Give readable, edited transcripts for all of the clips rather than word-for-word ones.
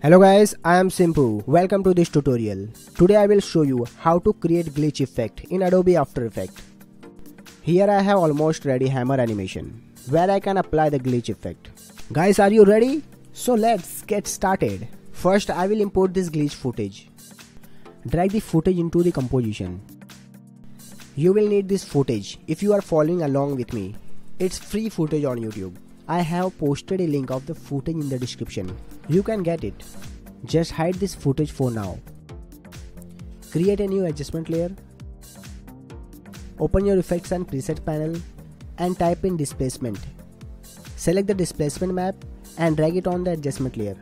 Hello guys, I am Simpu. Welcome to this tutorial. Today I will show you how to create glitch effect in Adobe After Effects. Here I have almost ready hammer animation where I can apply the glitch effect. Guys, are you ready? So let's get started. First I will import this glitch footage. Drag the footage into the composition. You will need this footage if you are following along with me. It's free footage on YouTube. I have posted a link of the footage in the description. You can get it. Just hide this footage for now. Create a new adjustment layer. Open your effects and presets panel and type in displacement. Select the displacement map and drag it on the adjustment layer.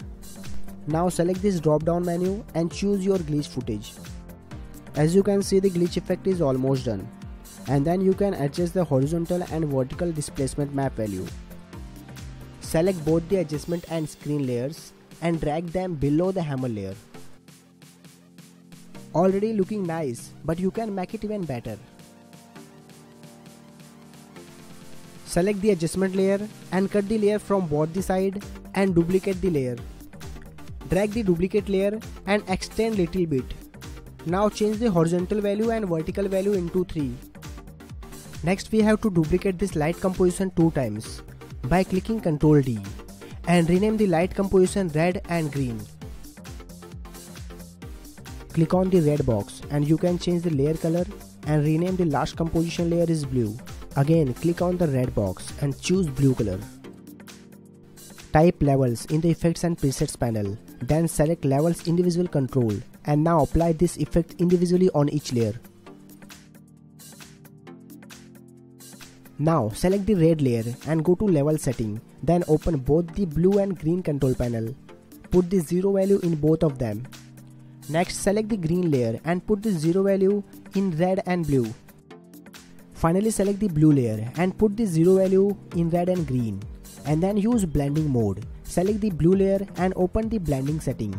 Now select this drop down menu and choose your glitch footage. As you can see, the glitch effect is almost done. And then you can adjust the horizontal and vertical displacement map value. Select both the adjustment and screen layers and drag them below the hammer layer. Already looking nice, but you can make it even better. Select the adjustment layer and cut the layer from both the side and duplicate the layer. Drag the duplicate layer and extend little bit. Now change the horizontal value and vertical value into 3. Next we have to duplicate this light composition 2 times by clicking Ctrl D and rename the light composition red and green. Click on the red box and you can change the layer color and rename the last composition layer is blue. Again click on the red box and choose blue color. Type levels in the effects and presets panel, then select levels individual control and now apply this effect individually on each layer. Now select the red layer and go to level setting, then open both the blue and green control panel. Put the 0 value in both of them. Next select the green layer and put the 0 value in red and blue. Finally select the blue layer and put the 0 value in red and green. And then use blending mode. Select the blue layer and open the blending setting.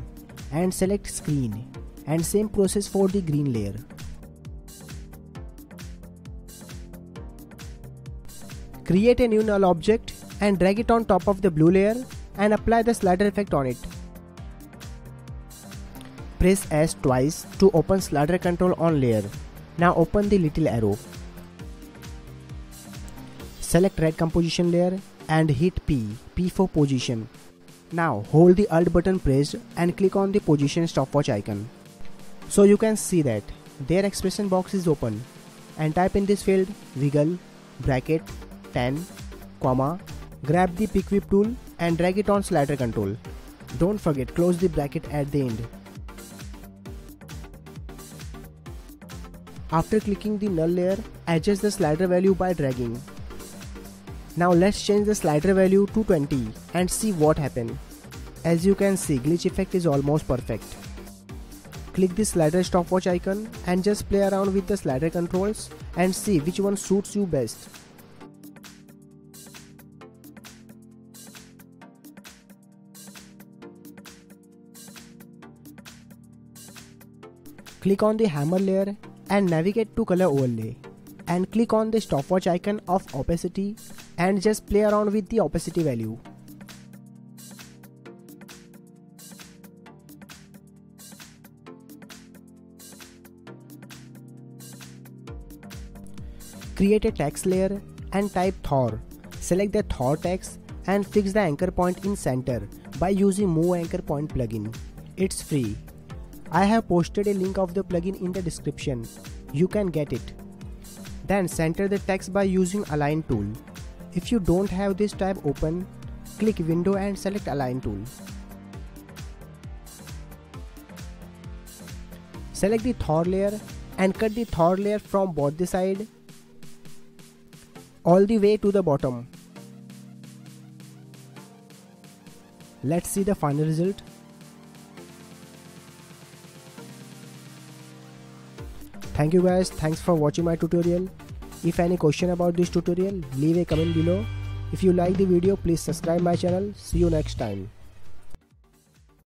And select screen. And same process for the green layer. Create a new null object and drag it on top of the blue layer and apply the slider effect on it. Press S twice to open slider control on layer. Now open the little arrow. Select red composition layer and hit P for position. Now hold the Alt button pressed and click on the position stopwatch icon. So you can see that their expression box is open and type in this field wiggle bracket 10, grab the pick whip tool and drag it on slider control. Don't forget close the bracket at the end. After clicking the null layer, adjust the slider value by dragging. Now let's change the slider value to 20 and see what happens. As you can see, glitch effect is almost perfect. Click the slider stopwatch icon and just play around with the slider controls and see which one suits you best. Click on the hammer layer and navigate to color overlay and click on the stopwatch icon of opacity and just play around with the opacity value. Create a text layer and type Thor. Select the Thor text and fix the anchor point in center by using Move Anchor Point plugin. It's free. I have posted a link of the plugin in the description. You can get it. Then center the text by using Align tool. If you don't have this tab open, click Window and select Align tool. Select the Thor layer and cut the Thor layer from both the side all the way to the bottom. Let's see the final result. Thank you guys, thanks for watching my tutorial. If any question about this tutorial, leave a comment below. If you like the video, please subscribe my channel. See you next time.